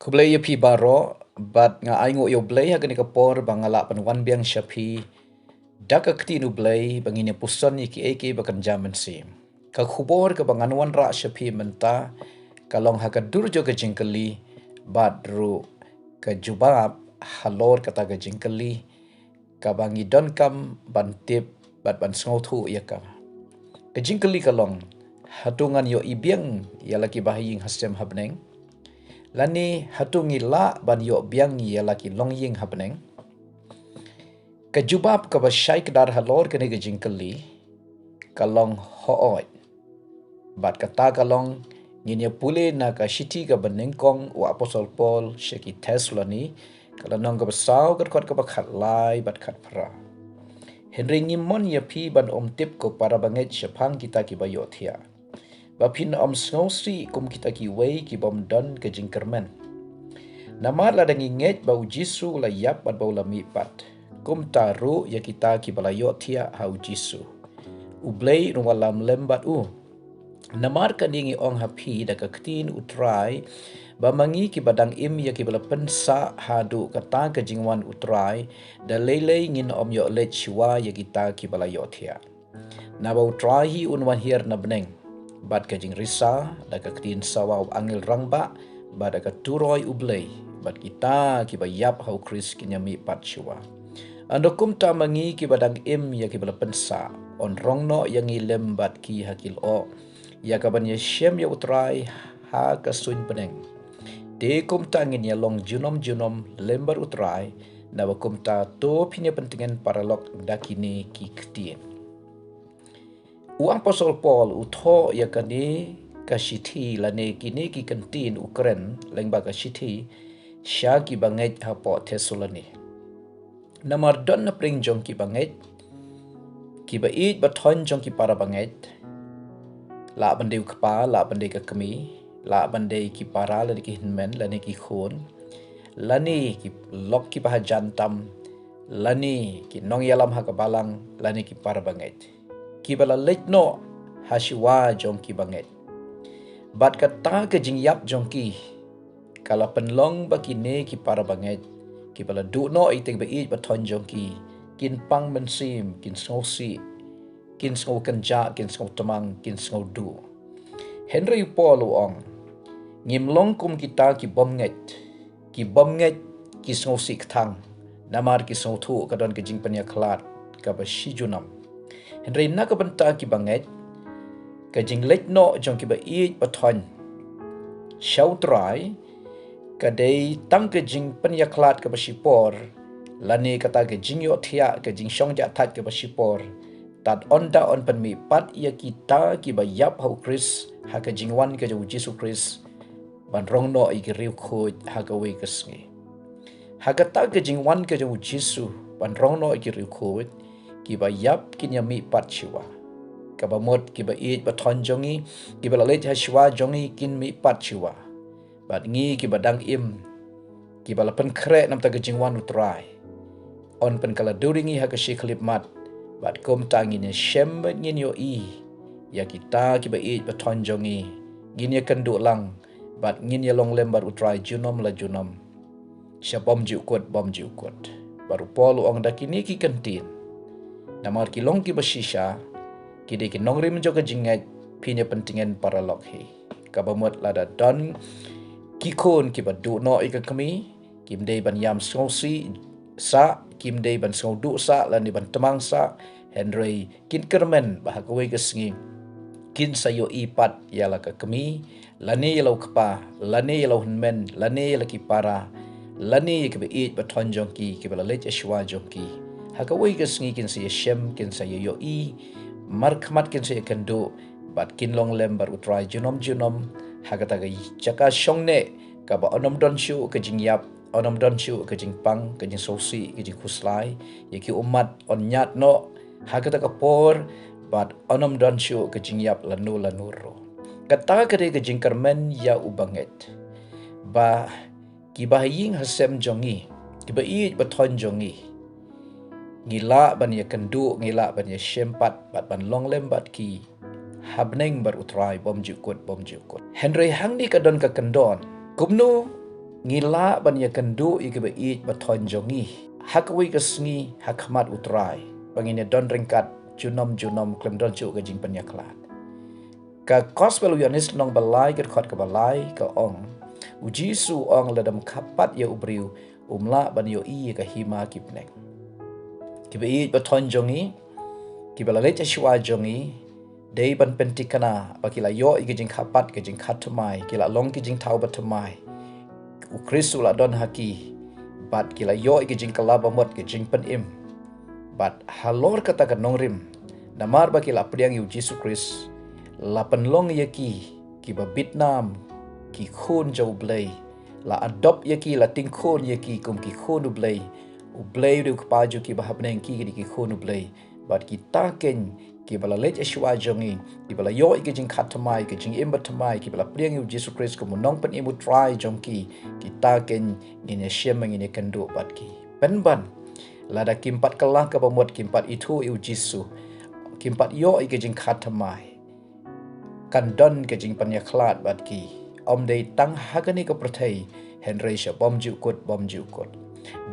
Kublai pi baro bat nga aingo yo blai ha gani kapor bangala panwan biang shapi daka kti nu blai bangini puson iki eke bakan jaman sim ka khubor ka banganwan ra shapi menta kalong ha ka durjo ka jingkali bat ru ka jubab halor kata ka jingkali ka bangi don kam bantip bat ban sngotu yaka ka jingkali kalong hatungan yo ibiang ya laki bahaying hasem habneng lani hatungi la ban yo biang ya laki longying habneng ka jubab ka basyai kedar halor kene ga jingkali kalong hoot bat kata kalong nginya pule na ka shiti ka benengkong wa apostle Paul sheki Tesla ni kalau nong ka basau ka ka bakhat lai bat khat pra Henry ngimon ya pi ban tip ko para banget syapang kita ki bayo thia bapin snowsi kum kita ki wei ki bom don ke jingkermen namar la dangi nget bau jisu la yap bat bau la mi pat kum taru ya kita ki balayo thia hau jisu ublei no walam lembat namar kan dingi ong hapi da ka ktin utrai ba mangi ki badang im ya ki bala pensa hadu kata ke jingwan utrai da lele ngin yo le chwa ya kita ki balayo thia na bau trai unwan hier na beneng bat ka jing risa da ka ktin sawa angil rangba ba da ka turoi ublei bat kita ki bayap hau kris kinyami pat chwa andokum ta mangi ki badang im ya ki bala pensa on rongno yang ilem bat ki hakil o ya ka ban yeshem ya utrai ha ka sun peneng de kum ta ngin ya long junom lembar utrai na kum ta to pinya pentingan paralog dakini ki ktin Uang Apostle Paul utho ya kani kasiti lane kini ki kantin Ukraine lengba kasiti sya ki banget hapo Tesaloni. Namar don na pring jong ki banget ki bait bathon jong ki para banget la bandeu kpa la bandei ka kami la bandei ki para lani ki hinmen lani ki khon lani ki lok ki bahajan tam lani ki nong yalam ha ka balang lani ki para banget ki bala lekno hasiwa jong ki banget bat kata ke jingyap jong ki kala penlong bakine ki para banget ki bala du no iting bait bathon jong ki kin pang mensim kin sosi kin so kanja kin so tamang kin so du Henry Paul ong ngimlong kum kita ki bomnget ki so sik thang namar ki so thu kadon ke jing panya klat ka ba shijunam Henry na ka banta ki banget ka jing lek no jong ki ba i bathon shautrai ka dei tang ke jing penyaklat ke basipor lani kata ke jing yo thia ke jing shong ja that ke basipor tat onda on pen mi pat ya kita ki ba yap hau Chris ha ke jing wan ke Jesus Chris ban rong no i ki riu khoj ha ka we kesngi ha ka ta ke jing wan ke Jesus ban rong no i ki riu khoj ki ba yap kin ya mi pat chiwa ka ba mot ki ba i ba thon jongi ki ba le ha shwa jongi kin mi pat chiwa bat ngi ki badang im ki bala pen kre nam ta gajing wan utrai on pen kala duringi ha ka shiklip mat bat kom tangi ne shem ngin yo i ya kita ki ba i ba thon jongi gin ya kan du lang bat ngin ya long lembar utrai junom la junom shabom ji ukot baru polu ong dakini ki kantin namar ki long ki ba shisha ki de ki nongrim jo ka jingat pinya pentingan para lokhi kabamot lada don kikon ki badu no ika kami kim dei ban yam sosi sa kim dei ban so du sa lan di ban temang sa Henry kin kermen bah ka we kesngi kin sayo ipat yala ka kami lani yalo kpa lani yalo hunmen lani yala ki para lani ki be it bathon jongki ki bala lech ashwa jongki ha ka we kesngi kin sayo shem kin sayo yo i markmat kin sayo kendo bat kin long lembar utrai junom hagata ga chaka shongne ka ba onom don shu ka jingyap onom don shu ka jingpang ka jing sosi ka jing khuslai yaki umat on nyat no hagata ka por bat onom don shu ka jingyap lanuro kata ka de ka jingkarmen ya ubanget ba ki bahaying hasem jongi ki ba i bathon jongi ngila ban ya kendu ngila ban ya shempat bat ban long lembat ki habneng bar utrai bom jukut Henry hang ni kadon ka kendon kumnu ngila ban ya kendu i ke beit baton jongi hakwi ke sngi hakmat utrai bangine don ringkat junom klem chu ke jing penyaklat ka gospel Yohanes nong balai ke khot ke balai ke ong uji su ong ladam kapat ya ubriu umla ban yo i ke hima kipnek ki beit baton jongi ki balale cha shwa jongi dei ban pentikana bakila yo i ke jing kapat ke jing khatumai kila long ke jing tau batumai ukrisu la don haki bat kila yo i ke jing kalaba mot ke jing pen im bat halor kata ke nongrim namar bakila priang yu Jesus Christ la penlong yaki ki ba Vietnam ki khon jau blai la adopt yaki la ting khon yaki kum ki khon u blai du kpaju ki ba hapneng ki khon u blai bat kita ken ki bala lech ashwa jongi ki bala yo i ke jing khatamai ke jing imbatamai ki bala priang yu Jesus Christ kum nong pen imu try jongki kita ken ngine shem ngine kendu bat ki penban lada kimpat kelah ka bamot kimpat itu yu Jesus kimpat yo i ke jing khatamai kan don ke jing panyaklat bat ki om dei tang hagani ke prathai Henry sha bom ju kot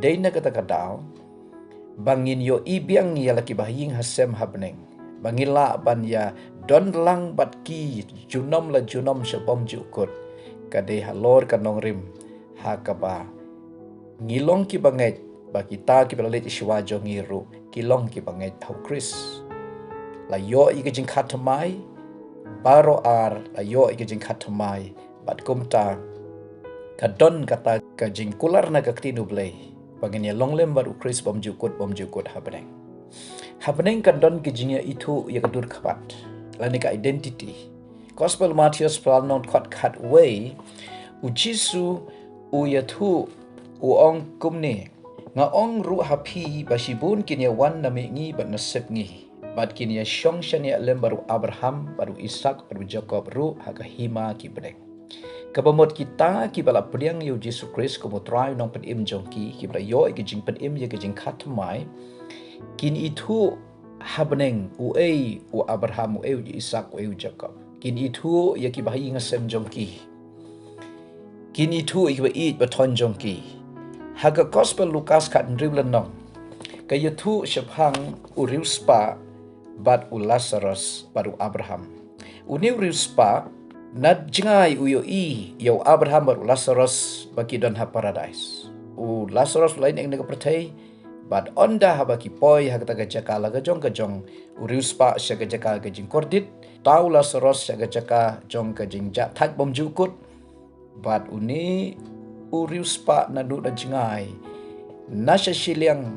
dei na kata kadau bangin yo i biang ya laki bahing hasem habneng bangila ban ya don lang bat ki junom sha bom ju kot kadei halor kanong rim hakaba ngilong ki banget ba kita ki balalit iswa jongiru kilong ki banget hau Chris la yo i ke jing khatamai baro ar ayo i ke jing khatamai bat kumta kadon kata ka jing kular na ka ktinu blai bangin ya longlem baru Chris bom jukut habneng kadon ke jing ya itu ya kadur khapat lani ka identity gospel Matthias palnon khat way ujisu u ya thu u ong kumne nga ong ru hapi basibun kinya wan na ngi bat nasib ngi bat kini syong shania lem baru Abraham baru Ishak baru Jacob ru haka hima ki brek kabamot kita ki bala priang yu Jesus Christ ko motrai nong pen im jongki ki bala yo ki jing pen im ye ki jing khatmai kin itu habneng u Abraham u Ishak u Jacob kin itu ye ki bahi ngasem jongki kin itu i ba baton jongki haga gospel Lukas kat ndriblan nong kaya tu syabhang u riuspa bat u Lazarus baru Abraham. Uniu riuspa nad jingai u yo Abraham baru Lazarus baki don ha paradise. U Lazarus lain yang nega pertai bat onda ha baki poi ha kata jaka la jong u riuspa sya jaka ga jing kordit tau Lazarus sya jaka jong ka jing ja thak bom jukut bat uni u riuspa nadu da jingai nasya shiliang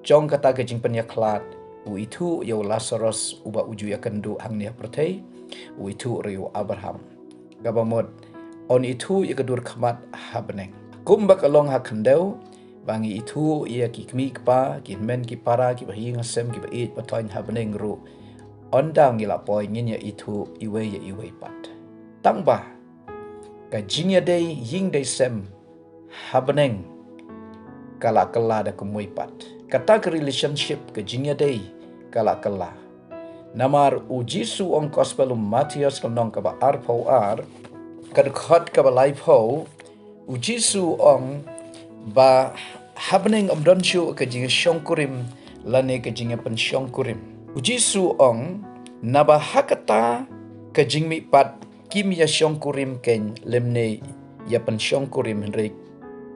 jong kata ke jing penyaklat u itu yo Lazarus uba uju ya kendu hang nia pertai u itu riu Abraham gabamot on itu ya kedur khamat habneng kumbak along ha kendau bangi itu ia ki kmi kpa ki men ki para ki bahi ngasem ki bait patain habneng ru ondang ila poi ngin ya itu iwe pat tangba ka jing ya dei ying dei sem habneng kala da kumui pat kata ke relationship ke jingya day kala namar ujisu ong gospel Matthias kanong ka ba arpau kad khat ka ba life ho ujisu ong ba habneng donshu ke jingya syongkurim lane ke jingya pen syongkurim ujisu ong naba hakata ke jingmi pat kim ya syongkurim ken lemne ya pen syongkurim henry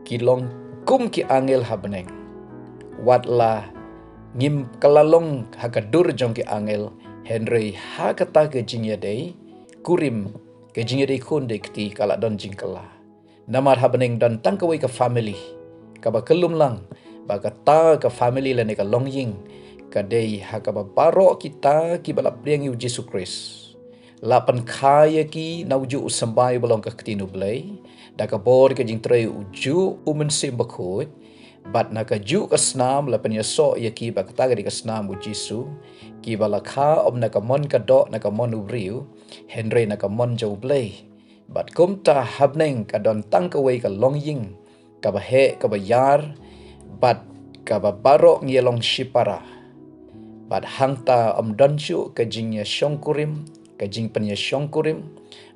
kilong kum ki angel habneng watla ngim kalalong hakadur jong ki angel Henry hakata ke jingya dei kurim ke jingya dei khun dei kti kala don jingkala namar habneng don tangkawai ka family ka ba kelum lang ba kata ka family la ne ka longying ka dei hakaba baro kita ki bala priang yu Jesus Christ lapan kaya ki nauju usambai balong ka ktinu blai da ka bor ke jing tre uju umensim bakut bat na ka ju ka snam la pen yaso ya ki ba kata ga ka snam u Jisu ki bala kha om na ka mon ka do na ka mon ubriu Henry na ka mon jo blai bat kumta habneng ka don tangkawai ka longying ka ba he ka ba yar bat ka ba baro ngielong shipara bat hangta om donchu ka jingya syongkurim kajing penya syongkurim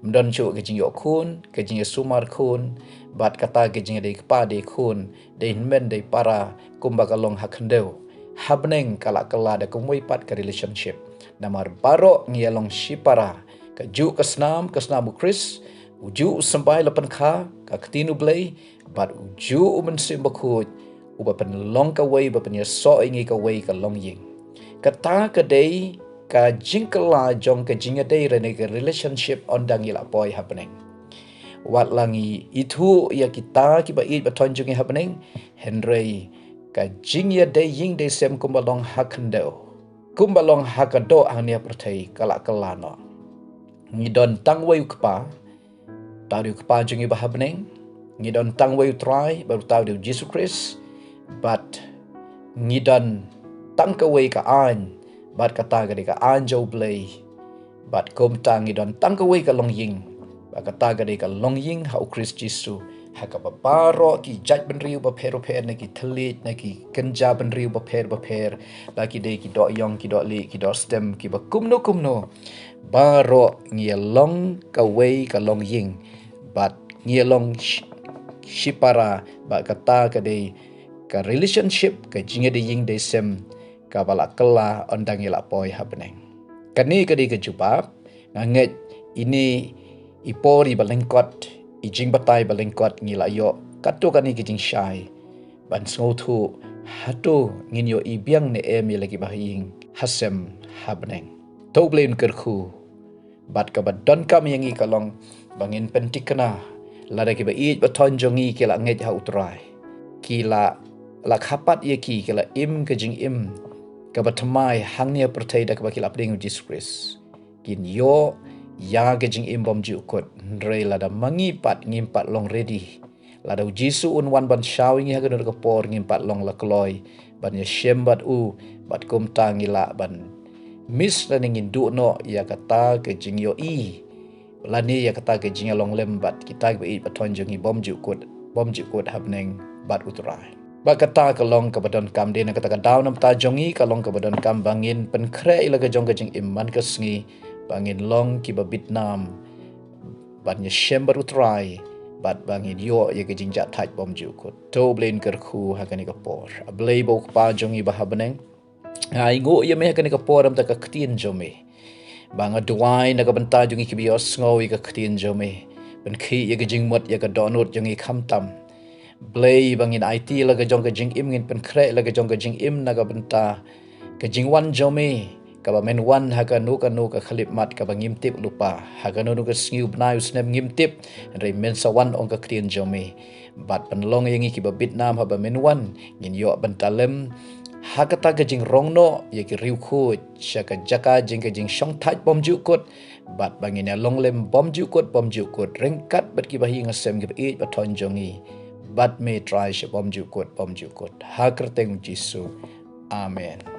mdon chu kajing yo khun kajing sumar khun bat kata kajing dei kpa dei khun dei men dei para kumba kalong hakhendeu habneng kala kala da kumoi pat ka relationship namar baro ngialong shipara kaju kasnam Chris uju sampai lapan kha ka ktinu blai bat uju mensim bakhut uba pen long ka wei ba pen so ingi ka wei ka long ying kata ka dei ka jingkala jong ka jinga dei rene ka relationship ondang ila boy happening wat langi itu ya kita ki ba it ba tonjungi happening henry ka jingya dei ying dei sem kumbalong hakendo kumbalong hakado angnia pertai kala kalano ngidon tangwei kpa tau kpa jungi ba happening ngidon tangwei try baru tau di Jesus Christ but ngidon tangkawei ka an bat kata ka anjo blay bat kom tang ngidon tangkawei ka long ying bat kata ka long ying hau Christ Jesus haka babaro ki jaj benriu ba pero na ki telit na ki kenja benriu ba per laki de ki do yong ki do li ki do stem ki ba kumno baro ngialong ka wei ka long ying bat ngialong shipara ba kata ka de ka relationship ka jinga de ying de sem ka bala kala ondang ila poi happening kani ka de ka jubab nganget ini ipori balengkot ijing batai balengkot ngila yo kato kani kijing syai ban sngotu hatu ngin yo ibiang ne emi lagi bahing hasem happening to blame kerku bat ka badon kam yangi kalong bangin pentikna lada ki ba it baton jongi kila nget ha utrai kila la khapat ye ki kila im ke jing im ka batmai hangnia pertai da ka kila pding Jesus Christ kin yo ya ke jing im bom ju kot rei la da mangi pat ngimpat long ready la da jisu un wan ban shawing ha ka por ngimpat long la kloi ban ye shembat u bat kum tangila ban mis la ning du no ya kata ke jing yo i la ni ya kata ke jing long lembat kita be baton jongi bom ju kot hapneng bat utrai ba kata kalong ka badon kam de na kata ka daw nam ta jongi kalong ka badon kam bangin pen kre ila ka jong ka jing iman ka sngi bangin long ki ba Vietnam ban ye shember utrai bat bangin yo ye ka jing ja thaj bom ju ko to blain ker khu ha ka ni ka por a blai bo pa jongi ba habneng ai go ye me ha ka ni ka por am ta ka ktien jome banga duai na ka banta jongi ki bios ngoi ka ktien jome ben khi ye ka jing mot ye ka donut jongi kham tam Blay bangin IT laga jong ka jing im ngin pen kre laga jong ka jing im naga benta ka jing wan jome ka ba men wan ha ka nu ka khalip mat ka bangim tip lupa ha ka nu ka sniu bnai usnem ngim tip re men sa wan ong ka krien jome bat pen long yangi ki ba Vietnam ha ba men wan ngin yo benta lem ha ka ta ka jing rong no ye ki riu khu sha ka jaka jing ka jing shong thaj bom ju kot bat bangin ya long lem bom ju kot rengkat bat ki ba hi ngasem ki ba it ba thon jongi bat me try she bom ju kot ha kerteng Jisu amen.